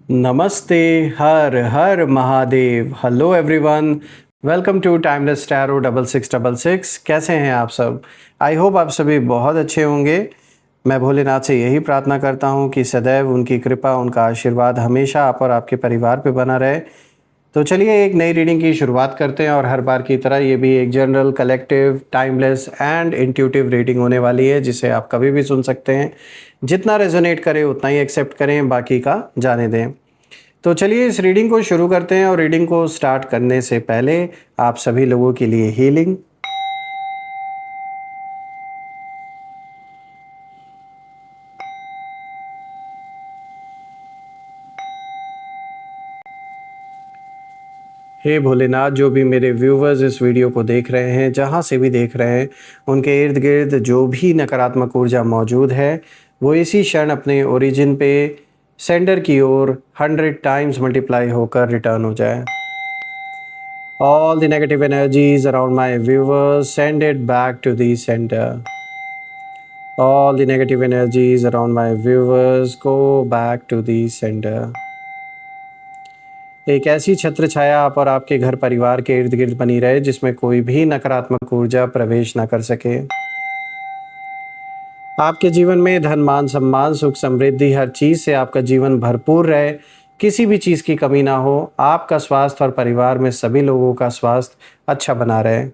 नमस्ते। Har Har Mahadev. Hello everyone, welcome to timeless tarot 6666। कैसे हैं आप सब? आई होप आप सभी बहुत अच्छे होंगे। मैं भोलेनाथ से यही प्रार्थना करता हूं कि सदैव उनकी कृपा, उनका आशीर्वाद हमेशा आप और आपके परिवार पे बना रहे। तो चलिए एक नई रीडिंग की शुरुआत करते हैं और हर बार की तरह ये भी एक general, collective, timeless and intuitive reading होने वाली है, जिसे आप कभी भी सुन सकते हैं। जितना रेजोनेट करे उतना ही एक्सेप्ट करें, बाकी का जाने दें। तो चलिए इस रीडिंग को शुरू करते हैं। और रीडिंग को स्टार्ट करने से पहले आप सभी लोगों के लिए हीलिंग। हे भोलेनाथ, जो भी मेरे व्यूवर्स इस वीडियो को देख रहे हैं, जहाँ से भी देख रहे हैं, उनके इर्द गिर्द जो भी नकारात्मक ऊर्जा मौजूद है वो इसी क्षण अपने ओरिजिन पे सेंडर की ओर 100 टाइम्स मल्टीप्लाई होकर रिटर्न हो जाए। All the negative energies around my viewers, send it back to the center. All the negative energies around my viewers, go back to the center. एक ऐसी छत्र छाया आप और आपके घर परिवार के इर्द गिर्द बनी रहे जिसमें कोई भी नकारात्मक ऊर्जा प्रवेश ना कर सके। आपके जीवन में धन, मान, सम्मान, सुख, समृद्धि, हर चीज से आपका जीवन भरपूर रहे, किसी भी चीज की कमी ना हो। आपका स्वास्थ्य और परिवार में सभी लोगों का स्वास्थ्य अच्छा बना रहे।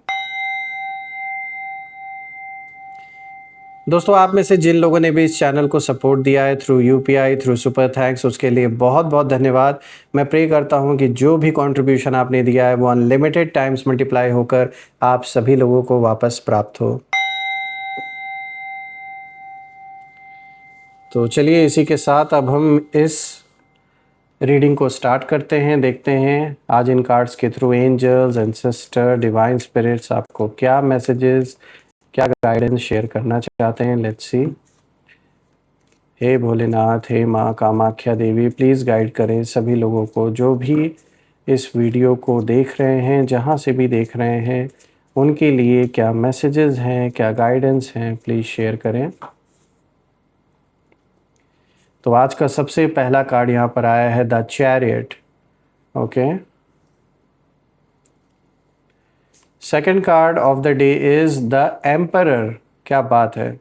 दोस्तों, आप में से जिन लोगों ने भी इस चैनल को सपोर्ट दिया है through UPI, through super thanks, उसके लिए बहुत बहुत धन्यवाद। मैं प्रे करता हूं कि जो भी कंट्रीब्यूशन आपने दिया है वो अनलिमिटेड टाइम्स मल्टीप्लाई होकर आप सभी लोगों को वापस प्राप्त हो। तो चलिए इसी के साथ अब हम इस रीडिंग को स्टार्ट करते हैं। देखते हैं आज इन कार्ड्स के through angels, ancestor, divine spirits आपको क्या मैसेजेस, क्या गाइडेंस शेयर करना चाहते हैं। Let's see. हे भोलेनाथ, हे माँ कामाख्या देवी, प्लीज़ गाइड करें सभी लोगों को जो भी इस वीडियो को देख रहे हैं, जहाँ से भी देख रहे हैं, उनके लिए क्या मैसेजेस हैं, क्या गाइडेंस हैं, प्लीज़ शेयर करें। तो आज का सबसे पहला कार्ड यहाँ पर आया है the chariot. Okay. Second card of the day is the emperor. क्या बात है,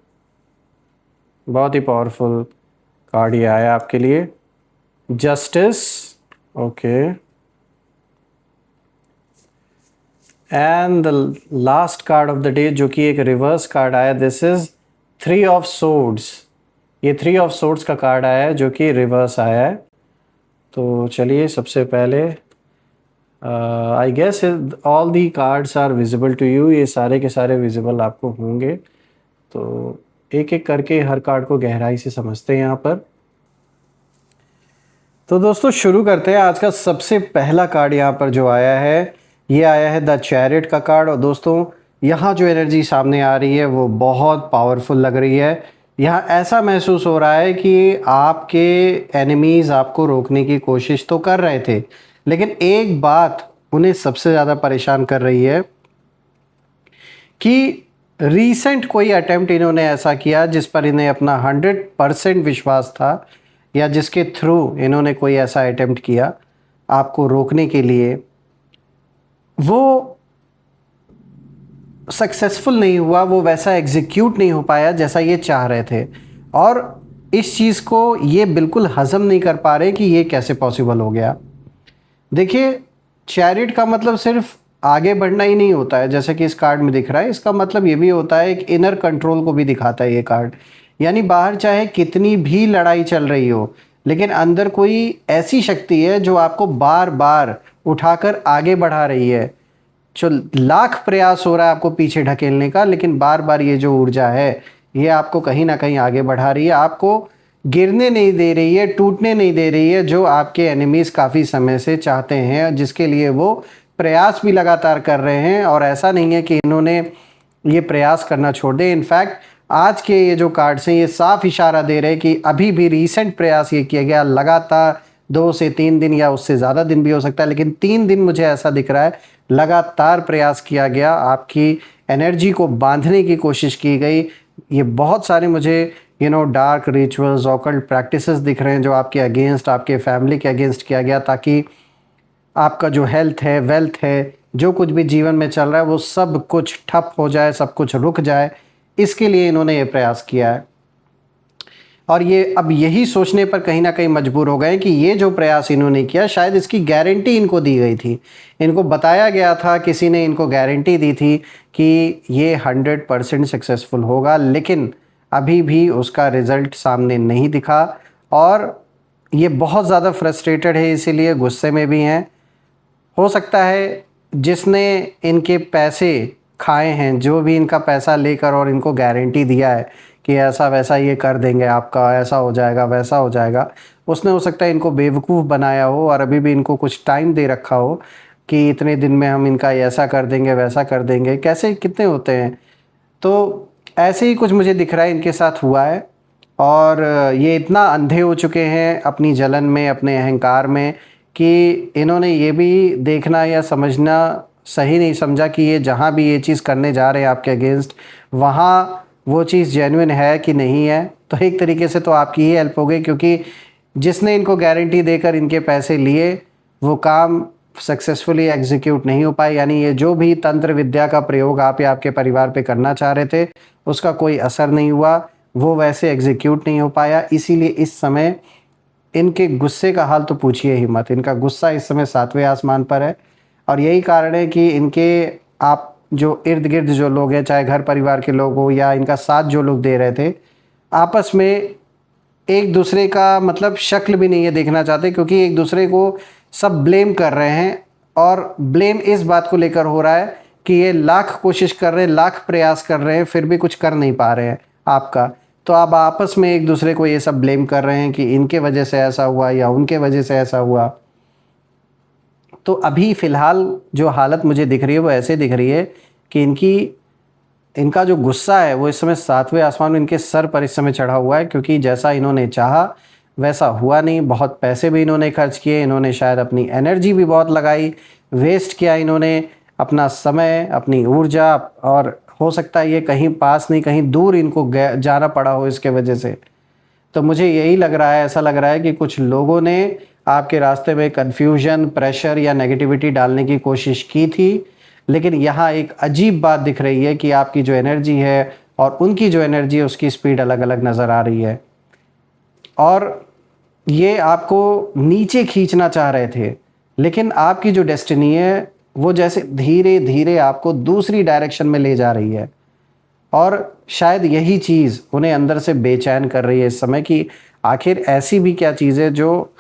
बहुत ही पावरफुल कार्ड ये आया आपके लिए। Justice. Okay. And the last card of the day जो कि एक रिवर्स कार्ड आया, दिस इज 3 ऑफ सोर्ड्स। ये 3 ऑफ सोर्ड्स का कार्ड आया है जो कि रिवर्स आया है। तो चलिए सबसे पहले I guess all the cards are visible to you. ये सारे के सारे विजिबल आपको होंगे। तो एक एक करके हर कार्ड को गहराई से समझते हैं यहाँ पर। तो दोस्तों शुरू करते हैं। आज का सबसे पहला कार्ड यहाँ पर जो आया है, ये आया है द चैरियट का कार्ड। और दोस्तों यहाँ जो एनर्जी सामने आ रही है वो बहुत पावरफुल लग रही है। यहाँ ऐसा महसूस हो रहा है कि आपके एनिमीज़ आपको रोकने की कोशिश तो कर रहे थे, लेकिन एक बात उन्हें सबसे ज़्यादा परेशान कर रही है कि रीसेंट कोई अटेम्प्ट इन्होंने ऐसा किया जिस पर इन्हें अपना 100% विश्वास था, या जिसके थ्रू इन्होंने कोई ऐसा अटेम्प्ट किया आपको रोकने के लिए, वो सक्सेसफुल नहीं हुआ, वो वैसा एग्जीक्यूट नहीं हो पाया जैसा ये चाह रहे थे। और इस चीज़ को ये बिल्कुल हजम नहीं कर पा रहे कि ये कैसे पॉसिबल हो गया। देखिए, चैरियट का मतलब सिर्फ आगे बढ़ना ही नहीं होता है जैसे कि इस कार्ड में दिख रहा है। इसका मतलब ये भी होता है, एक इनर कंट्रोल को भी दिखाता है ये कार्ड। यानी बाहर चाहे कितनी भी लड़ाई चल रही हो, लेकिन अंदर कोई ऐसी शक्ति है जो आपको बार बार उठाकर आगे बढ़ा रही है। जो लाख प्रयास हो रहा है आपको पीछे ढकेलने का, लेकिन बार बार ये जो ऊर्जा है ये आपको कहीं ना कहीं आगे बढ़ा रही है, आपको गिरने नहीं दे रही है, टूटने नहीं दे रही है, जो आपके एनिमीज़ काफ़ी समय से चाहते हैं, जिसके लिए वो प्रयास भी लगातार कर रहे हैं। और ऐसा नहीं है कि इन्होंने ये प्रयास करना छोड़ दे। इनफैक्ट आज के ये जो कार्ड्स हैं ये साफ इशारा दे रहे हैं कि अभी भी रीसेंट प्रयास ये किया गया, लगातार 2 से 3 दिन या उससे ज़्यादा दिन भी हो सकता है, लेकिन 3 दिन मुझे ऐसा दिख रहा है लगातार प्रयास किया गया, आपकी एनर्जी को बांधने की कोशिश की गई। ये बहुत सारे मुझे डार्क रिचुअल्स, ऑकल्ट प्रैक्टिसेस दिख रहे हैं जो आपके अगेंस्ट, आपके फैमिली के अगेंस्ट किया गया, ताकि आपका जो हेल्थ है, वेल्थ है, जो कुछ भी जीवन में चल रहा है वो सब कुछ ठप हो जाए, सब कुछ रुक जाए। इसके लिए इन्होंने ये प्रयास किया है। और ये अब यही सोचने पर कहीं ना कहीं मजबूर हो गए कि ये जो प्रयास इन्होंने किया, शायद इसकी गारंटी इनको दी गई थी, इनको बताया गया था, किसी ने इनको गारंटी दी थी कि ये 100% सक्सेसफुल होगा, लेकिन अभी भी उसका रिज़ल्ट सामने नहीं दिखा। और ये बहुत ज़्यादा फ्रस्ट्रेटेड है, इसीलिए गुस्से में भी हैं। हो सकता है जिसने इनके पैसे खाए हैं, जो भी इनका पैसा लेकर और इनको गारंटी दिया है कि ऐसा वैसा ये कर देंगे, आपका ऐसा हो जाएगा, वैसा हो जाएगा, उसने हो सकता है इनको बेवकूफ़ बनाया हो और अभी भी इनको कुछ टाइम दे रखा हो कि इतने दिन में हम इनका ऐसा कर देंगे, वैसा कर देंगे। कैसे कितने होते हैं, तो ऐसे ही कुछ मुझे दिख रहा है इनके साथ हुआ है। और ये इतना अंधे हो चुके हैं अपनी जलन में, अपने अहंकार में, कि इन्होंने ये भी देखना या समझना सही नहीं समझा कि ये जहाँ भी ये चीज़ करने जा रहे हैं आपके अगेंस्ट, वहाँ वो चीज़ जेन्युइन है कि नहीं है। तो एक तरीके से तो आपकी ही हेल्प हो गई, क्योंकि जिसने इनको गारंटी देकर इनके पैसे लिए वो काम सक्सेसफुली एग्जीक्यूट नहीं हो पाए। यानी ये जो भी तंत्र विद्या का प्रयोग आप या आपके परिवार पे करना चाह रहे थे, उसका कोई असर नहीं हुआ, वो वैसे एग्जीक्यूट नहीं हो पाया। इसीलिए इस समय इनके गुस्से का हाल तो पूछिए ही मत। इनका गुस्सा इस समय 7वें आसमान पर है। और यही कारण है कि इनके आप जो इर्द गिर्द जो लोग हैं, चाहे घर परिवार के लोग हो या इनका साथ जो लोग दे रहे थे, आपस में एक दूसरे का मतलब शक्ल भी नहीं है देखना चाहते, क्योंकि एक दूसरे को सब ब्लेम कर रहे हैं। और ब्लेम इस बात को लेकर हो रहा है कि ये लाख कोशिश कर रहे हैं, लाख प्रयास कर रहे हैं, फिर भी कुछ कर नहीं पा रहे हैं आपका। तो आप आपस में एक दूसरे को ये सब ब्लेम कर रहे हैं कि इनके वजह से ऐसा हुआ या उनके वजह से ऐसा हुआ। तो अभी फ़िलहाल जो हालत मुझे दिख रही है वो ऐसे दिख रही है कि इनका जो गुस्सा है वो इस समय 7वें आसमान में इनके सर पर इस समय चढ़ा हुआ है, क्योंकि जैसा इन्होंने चाहा वैसा हुआ नहीं। बहुत पैसे भी इन्होंने खर्च किए, इन्होंने शायद अपनी एनर्जी भी बहुत लगाई, वेस्ट किया इन्होंने अपना समय, अपनी ऊर्जा, और हो सकता है ये कहीं पास नहीं कहीं दूर इनको जाना पड़ा हो इसके वजह से। तो मुझे यही लग रहा है, ऐसा लग रहा है कि कुछ लोगों ने आपके रास्ते में कन्फ्यूजन, प्रेशर या नेगेटिविटी डालने की कोशिश की थी। लेकिन यहाँ एक अजीब बात दिख रही है कि आपकी जो एनर्जी है और उनकी जो एनर्जी है उसकी स्पीड अलग अलग नज़र आ रही है, और ये आपको नीचे खींचना चाह रहे थे। लेकिन आपकी जो डेस्टिनी है वो जैसे धीरे धीरे आपको दूसरी डायरेक्शन में ले जा रही है, और शायद यही चीज़ उन्हें अंदर से बेचैन कर रही है इस समय कि आखिर ऐसी भी क्या चीज़ है जो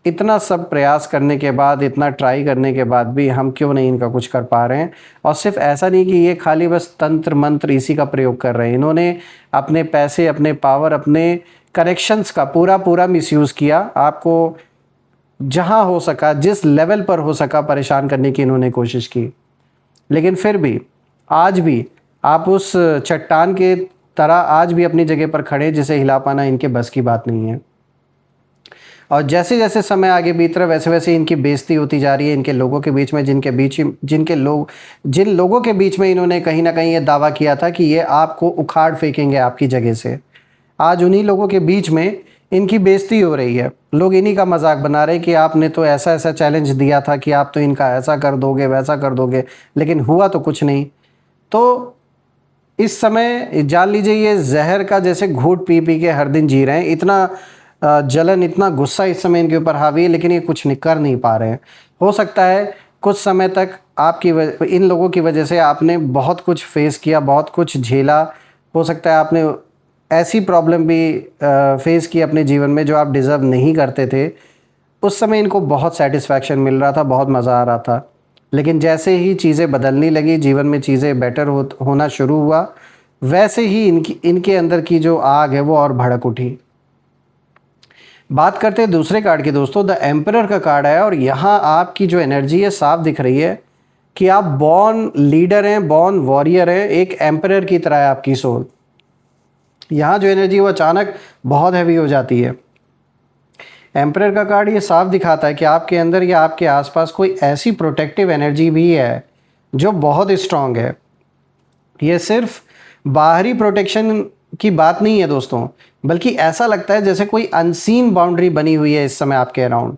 इतना सब प्रयास करने के बाद, इतना ट्राई करने के बाद भी हम क्यों नहीं इनका कुछ कर पा रहे हैं। और सिर्फ ऐसा नहीं कि ये खाली बस तंत्र मंत्र इसी का प्रयोग कर रहे हैं, इन्होंने अपने पैसे, अपने पावर, अपने कनेक्शंस का पूरा मिसयूज़ किया। आपको जहां हो सका, जिस लेवल पर हो सका, परेशान करने की इन्होंने कोशिश की। लेकिन फिर भी आज भी आप उस चट्टान के तरह आज भी अपनी जगह पर खड़े, जिसे हिला पाना इनके बस की बात नहीं है। और जैसे जैसे समय आगे बीत रहा है वैसे वैसे इनकी बेइज्जती होती जा रही है इनके लोगों के बीच में, जिन लोगों के बीच में इन्होंने कहीं ना कहीं ये दावा किया था कि ये आपको उखाड़ फेंकेंगे आपकी जगह से। आज उन्हीं लोगों के बीच में इनकी बेइज्जती हो रही है। लोग इन्हीं का मजाक बना रहे हैं कि आपने तो ऐसा ऐसा चैलेंज दिया था कि आप तो इनका ऐसा कर दोगे, वैसा कर दोगे, लेकिन हुआ तो कुछ नहीं। तो इस समय जान लीजिए ये जहर का जैसे घूंट पी पी के हर दिन जी रहे हैं। इतना जलन, इतना गुस्सा इस समय इनके ऊपर हावी है, लेकिन ये कुछ नहीं कर नहीं पा रहे हैं। हो सकता है कुछ समय तक इन लोगों की वजह से आपने बहुत कुछ फेस किया, बहुत कुछ झेला। हो सकता है आपने ऐसी प्रॉब्लम भी फेस की अपने जीवन में जो आप डिज़र्व नहीं करते थे। उस समय इनको बहुत सेटिस्फैक्शन मिल रहा था, बहुत मज़ा आ रहा था। लेकिन जैसे ही चीज़ें बदलने लगी, जीवन में चीज़ें बेटर होना शुरू हुआ, वैसे ही इनके अंदर की जो आग है वो और भड़क उठी। बात करते हैं दूसरे कार्ड की दोस्तों। द एम्परर का कार्ड है और यहाँ आपकी जो एनर्जी है साफ दिख रही है कि आप बॉर्न लीडर हैं, बॉर्न वॉरियर हैं। एक एम्परर की तरह है आपकी सोल। यहाँ जो एनर्जी वो अचानक बहुत हैवी हो जाती है। एम्परर का कार्ड ये साफ दिखाता है कि आपके अंदर या आपके आसपास कोई ऐसी प्रोटेक्टिव एनर्जी भी है जो बहुत स्ट्रांग है। ये सिर्फ बाहरी प्रोटेक्शन की बात नहीं है दोस्तों, बल्कि ऐसा लगता है जैसे कोई अनसीन बाउंड्री बनी हुई है इस समय आपके अराउंड।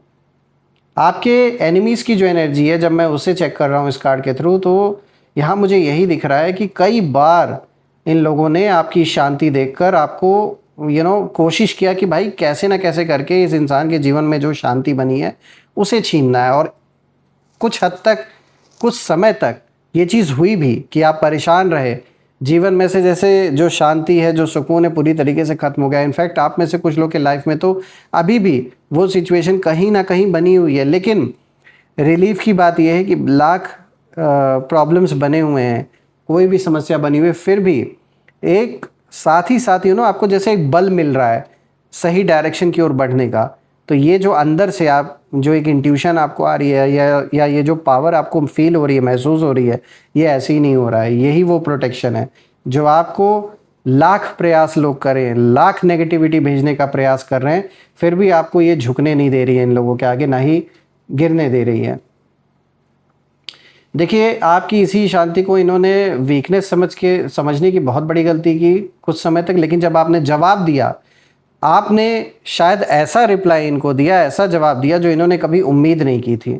आपके एनिमीज़ की जो एनर्जी है, जब मैं उसे चेक कर रहा हूँ इस कार्ड के थ्रू, तो यहाँ मुझे यही दिख रहा है कि कई बार इन लोगों ने आपकी शांति देखकर आपको कोशिश किया कि भाई कैसे ना कैसे करके इस इंसान के जीवन में जो शांति बनी है उसे छीनना है। और कुछ हद तक, कुछ समय तक ये चीज़ हुई भी कि आप परेशान रहे, जीवन में से जैसे जो शांति है, जो सुकून है, पूरी तरीके से ख़त्म हो गया। इनफैक्ट आप में से कुछ लोग के लाइफ में तो अभी भी वो सिचुएशन कहीं ना कहीं बनी हुई है। लेकिन रिलीफ की बात यह है कि लाख प्रॉब्लम्स बने हुए हैं, कोई भी समस्या बनी हुई है, फिर भी एक साथ ही साथ आपको जैसे एक बल मिल रहा है सही डायरेक्शन की ओर बढ़ने का। तो ये जो अंदर से आप जो एक इंट्यूशन आपको आ रही है, या ये जो पावर आपको फील हो रही है, महसूस हो रही है, ये ऐसे ही नहीं हो रहा है। यही वो प्रोटेक्शन है जो आपको लाख प्रयास लोग करें, लाख नेगेटिविटी भेजने का प्रयास कर रहे हैं, फिर भी आपको ये झुकने नहीं दे रही है इन लोगों के आगे, ना ही गिरने दे रही है। देखिए, आपकी इसी शांति को इन्होंने वीकनेस समझने की बहुत बड़ी गलती की कुछ समय तक। लेकिन जब आपने जवाब दिया, आपने शायद ऐसा रिप्लाई इनको दिया, ऐसा जवाब दिया जो इन्होंने कभी उम्मीद नहीं की थी।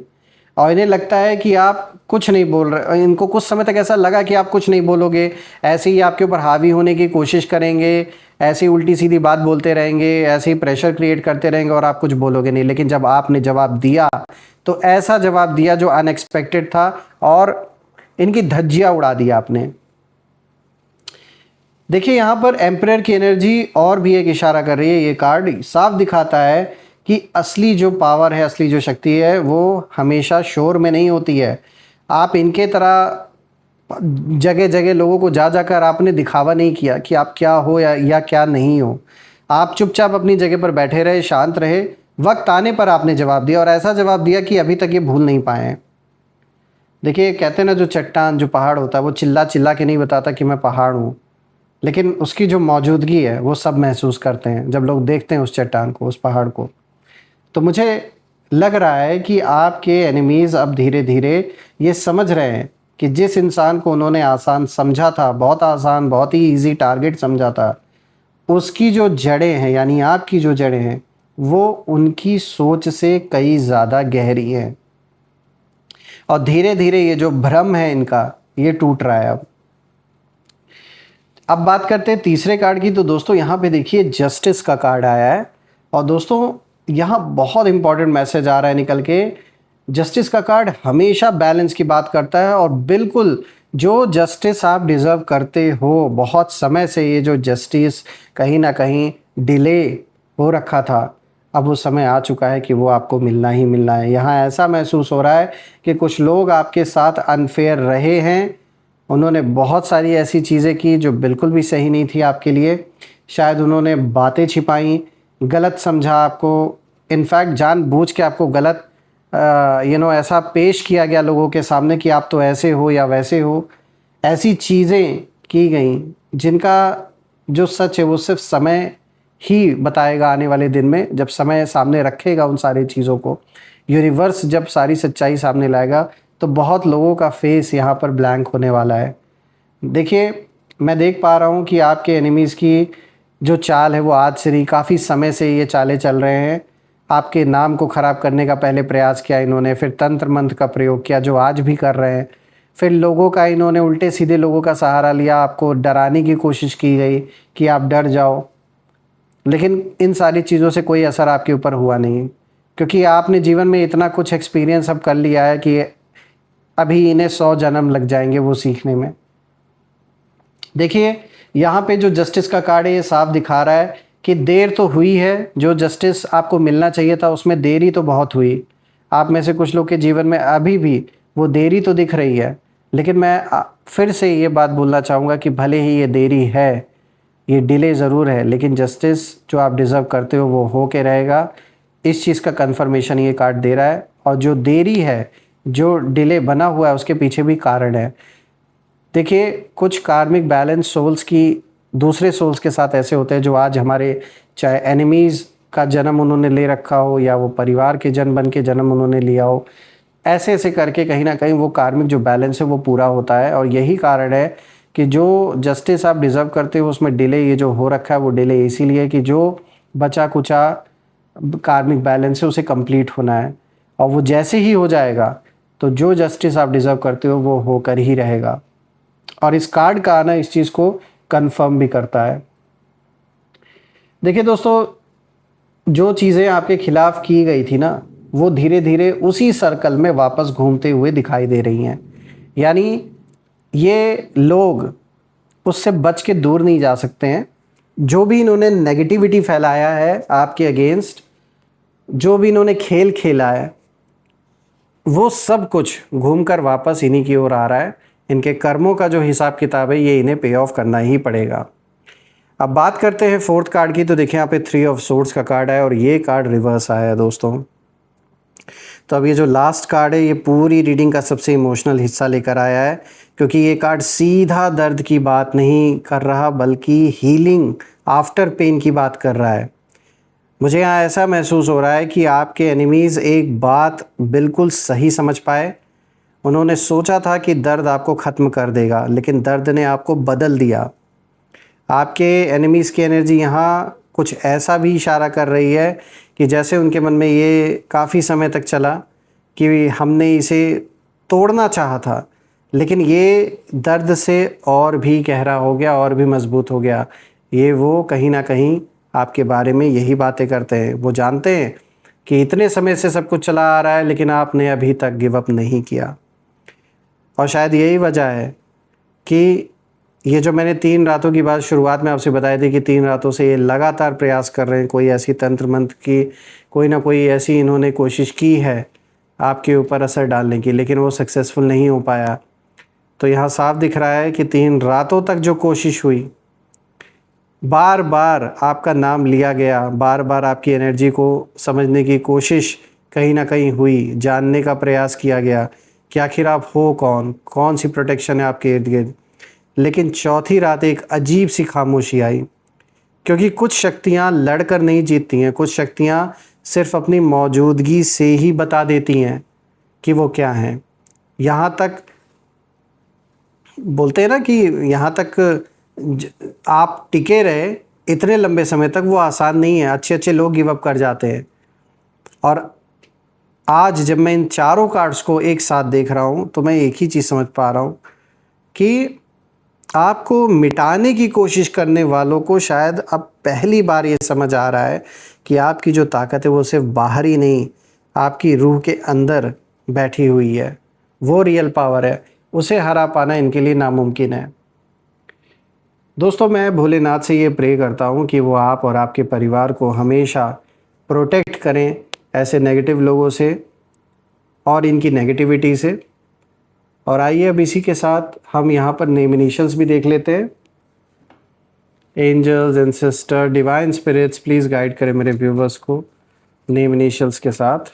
और इन्हें लगता है कि आप कुछ नहीं बोल रहे, इनको कुछ समय तक ऐसा लगा कि आप कुछ नहीं बोलोगे, ऐसे ही आपके ऊपर हावी होने की कोशिश करेंगे, ऐसी उल्टी सीधी बात बोलते रहेंगे, ऐसे ही प्रेशर क्रिएट करते रहेंगे और आप कुछ बोलोगे नहीं। लेकिन जब आपने जवाब दिया तो ऐसा जवाब दिया जो अनएक्सपेक्टेड था और इनकी धज्जियां उड़ा दिया आपने। देखिए, यहाँ पर एम्परर की एनर्जी और भी एक इशारा कर रही है। ये कार्ड साफ दिखाता है कि असली जो पावर है, असली जो शक्ति है, वो हमेशा शोर में नहीं होती है। आप इनके तरह जगह जगह लोगों को जा जाकर आपने दिखावा नहीं किया कि आप क्या हो या क्या नहीं हो। आप चुपचाप अपनी जगह पर बैठे रहे, शांत रहे, वक्त आने पर आपने जवाब दिया, और ऐसा जवाब दिया कि अभी तक ये भूल नहीं पाए हैं। देखिए, कहते हैं ना, जो चट्टान, जो पहाड़ होता है, वो चिल्ला चिल्ला के नहीं बताता कि मैं पहाड़ हूँ, लेकिन उसकी जो मौजूदगी है वो सब महसूस करते हैं जब लोग देखते हैं उस चट्टान को, उस पहाड़ को। तो मुझे लग रहा है कि आपके एनिमीज़ अब धीरे धीरे ये समझ रहे हैं कि जिस इंसान को उन्होंने आसान समझा था, बहुत आसान, बहुत ही इजी टारगेट समझा था, उसकी जो जड़ें हैं, यानी आपकी जो जड़ें हैं, वो उनकी सोच से कई ज़्यादा गहरी हैं। और धीरे धीरे ये जो भ्रम है इनका, ये टूट रहा है। अब बात करते हैं तीसरे कार्ड की। तो दोस्तों, यहाँ पे देखिए जस्टिस का कार्ड आया है, और दोस्तों यहाँ बहुत इंपॉर्टेंट मैसेज आ रहा है निकल के। जस्टिस का कार्ड हमेशा बैलेंस की बात करता है, और बिल्कुल जो जस्टिस आप डिज़र्व करते हो, बहुत समय से ये जो जस्टिस कहीं ना कहीं डिले हो रखा था, अब वो समय आ चुका है कि वो आपको मिलना ही मिलना है। यहाँ ऐसा महसूस हो रहा है कि कुछ लोग आपके साथ अनफेयर रहे हैं, उन्होंने बहुत सारी ऐसी चीज़ें की जो बिल्कुल भी सही नहीं थी आपके लिए। शायद उन्होंने बातें छिपाई, गलत समझा आपको, इनफैक्ट जानबूझ के आपको गलत ऐसा पेश किया गया लोगों के सामने कि आप तो ऐसे हो या वैसे हो। ऐसी चीज़ें की गई जिनका जो सच है वो सिर्फ समय ही बताएगा आने वाले दिन में, जब समय सामने रखेगा उन सारी चीज़ों को। यूनिवर्स जब सारी सच्चाई सामने लाएगा तो बहुत लोगों का फेस यहाँ पर ब्लैंक होने वाला है। देखिए, मैं देख पा रहा हूँ कि आपके एनिमीज़ की जो चाल है वो आज से नहीं, काफ़ी समय से ये चालें चल रहे हैं। आपके नाम को ख़राब करने का पहले प्रयास किया इन्होंने, फिर तंत्र मंत्र का प्रयोग किया जो आज भी कर रहे हैं, फिर लोगों का इन्होंने उल्टे सीधे लोगों का सहारा लिया, आपको डराने की कोशिश की गई कि आप डर जाओ। लेकिन इन सारी चीज़ों से कोई असर आपके ऊपर हुआ नहीं, क्योंकि आपने जीवन में इतना कुछ एक्सपीरियंस अब कर लिया है कि अभी इन्हें 100 जन्म लग जाएंगे वो सीखने में। देखिए, यहाँ पे जो जस्टिस का कार्ड है ये साफ दिखा रहा है कि देर तो हुई है, जो जस्टिस आपको मिलना चाहिए था उसमें देरी तो बहुत हुई। आप में से कुछ लोग के जीवन में अभी भी वो देरी तो दिख रही है, लेकिन मैं फिर से ये बात बोलना चाहूँगा कि भले ही ये देरी है, ये डिले ज़रूर है, लेकिन जस्टिस जो आप डिज़र्व करते हो वो हो के रहेगा। इस चीज़ का कन्फर्मेशन ये कार्ड दे रहा है। और जो देरी है, जो डिले बना हुआ है, उसके पीछे भी कारण है। देखिए, कुछ कार्मिक बैलेंस सोल्स की दूसरे सोल्स के साथ ऐसे होते हैं जो आज हमारे, चाहे एनिमीज़ का जन्म उन्होंने ले रखा हो या वो परिवार के जन बन के जन्म उन्होंने लिया हो, ऐसे ऐसे करके कहीं ना कहीं वो कार्मिक जो बैलेंस है वो पूरा होता है। और यही कारण है कि जो जस्टिस आप डिज़र्व करते हो उसमें डिले ये जो हो रखा है वो डिले इसीलिए कि जो बचा कुचा कार्मिक बैलेंस है उसे कंप्लीट होना है, और वो जैसे ही हो जाएगा तो जो जस्टिस आप डिज़र्व करते हो वो होकर ही रहेगा। और इस कार्ड का आना इस चीज़ को कंफर्म भी करता है। देखिए दोस्तों, जो चीज़ें आपके खिलाफ की गई थी ना, वो धीरे धीरे उसी सर्कल में वापस घूमते हुए दिखाई दे रही हैं। यानी ये लोग उससे बच के दूर नहीं जा सकते हैं। जो भी इन्होंने नेगेटिविटी फैलाया है आपके अगेंस्ट, जो भी इन्होंने खेल खेला है, वो सब कुछ घूमकर वापस इन्हीं की ओर आ रहा है। इनके कर्मों का जो हिसाब किताब है ये इन्हें पे ऑफ करना ही पड़ेगा। अब बात करते हैं फोर्थ कार्ड की। तो देखिए यहाँ पे 3 ऑफ सोर्ड्स का कार्ड है और ये कार्ड रिवर्स आया है दोस्तों। तो अब ये जो लास्ट कार्ड है ये पूरी रीडिंग का सबसे इमोशनल हिस्सा लेकर आया है, क्योंकि ये कार्ड सीधा दर्द की बात नहीं कर रहा बल्कि हीलिंग आफ्टर पेन की बात कर रहा है। मुझे यहाँ ऐसा महसूस हो रहा है कि आपके एनिमीज़ एक बात बिल्कुल सही समझ पाए। उन्होंने सोचा था कि दर्द आपको ख़त्म कर देगा, लेकिन दर्द ने आपको बदल दिया। आपके एनिमीज़ की एनर्जी यहाँ कुछ ऐसा भी इशारा कर रही है कि जैसे उनके मन में ये काफ़ी समय तक चला कि हमने इसे तोड़ना चाहा था, लेकिन ये दर्द से और भी गहरा हो गया और भी मजबूत हो गया। ये वो कहीं ना कहीं आपके बारे में यही बातें करते हैं। वो जानते हैं कि इतने समय से सब कुछ चला आ रहा है लेकिन आपने अभी तक गिव अप नहीं किया। और शायद यही वजह है कि ये जो मैंने 3 रातों की बात शुरुआत में आपसे बताई थी कि 3 रातों से ये लगातार प्रयास कर रहे हैं, कोई ऐसी तंत्र मंत्र की कोई ना कोई ऐसी इन्होंने कोशिश की है आपके ऊपर असर डालने की, लेकिन वो सक्सेसफुल नहीं हो पाया। तो यहाँ साफ दिख रहा है कि 3 रातों तक जो कोशिश हुई, बार बार आपका नाम लिया गया, बार बार आपकी एनर्जी को समझने की कोशिश कहीं ना कहीं हुई, जानने का प्रयास किया गया कि आखिर आप हो कौन, कौन सी प्रोटेक्शन है आपके इर्द गिर्द। लेकिन चौथी रात एक अजीब सी खामोशी आई, क्योंकि कुछ शक्तियाँ लड़कर नहीं जीतती हैं, कुछ शक्तियाँ सिर्फ अपनी मौजूदगी से ही बता देती हैं कि वो क्या हैं। यहाँ तक बोलते हैं ना कि यहाँ तक आप टिके रहे इतने लंबे समय तक, वो आसान नहीं है। अच्छे अच्छे लोग गिव अप कर जाते हैं। और आज जब मैं इन चारों कार्ड्स को एक साथ देख रहा हूँ तो मैं एक ही चीज़ समझ पा रहा हूँ कि आपको मिटाने की कोशिश करने वालों को शायद अब पहली बार ये समझ आ रहा है कि आपकी जो ताकत है वो सिर्फ बाहर ही नहीं, आपकी रूह के अंदर बैठी हुई है। वो रियल पावर है, उसे हरा पाना इनके लिए नामुमकिन है। दोस्तों, मैं भोलेनाथ से ये प्रे करता हूँ कि वो आप और आपके परिवार को हमेशा प्रोटेक्ट करें ऐसे नेगेटिव लोगों से और इनकी नेगेटिविटी से। और आइए अब इसी के साथ हम यहाँ पर नेम इनिशियल्स भी देख लेते हैं। Angels and sister, divine spirits, please guide करें मेरे व्यूवर्स को नेम इनिशियल्स के साथ।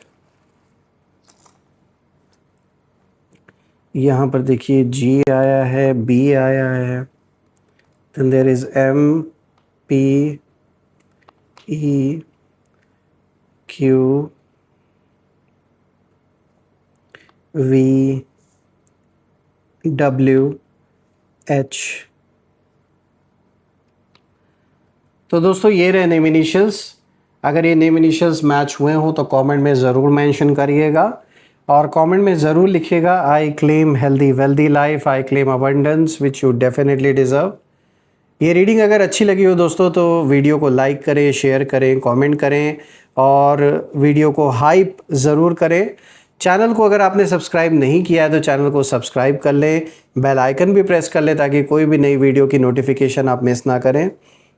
यहाँ पर देखिए जी आया है, बी आया है, then there is M, P, E, Q, V, W, H। तो दोस्तों ये रहे नेम इनिशियल्स। अगर ये नेम इनिशियल्स मैच हुए हों तो कमेंट में ज़रूर मेंशन करिएगा और कमेंट में ज़रूर लिखिएगा I claim healthy wealthy life, I claim abundance which you definitely deserve. ये रीडिंग अगर अच्छी लगी हो दोस्तों तो वीडियो को लाइक करें, शेयर करें, कमेंट करें और वीडियो को हाइप ज़रूर करें। चैनल को अगर आपने सब्सक्राइब नहीं किया है तो चैनल को सब्सक्राइब कर लें, बेल आइकन भी प्रेस कर लें ताकि कोई भी नई वीडियो की नोटिफिकेशन आप मिस ना करें।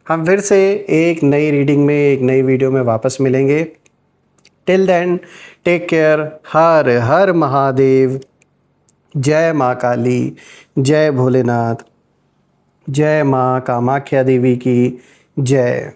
हम फिर से एक नई रीडिंग में, एक नई वीडियो में वापस मिलेंगे। Till then take care. Har Har Mahadev. जय माँ काली, जय भोलेनाथ, जय माँ कामाख्या देवी की जय।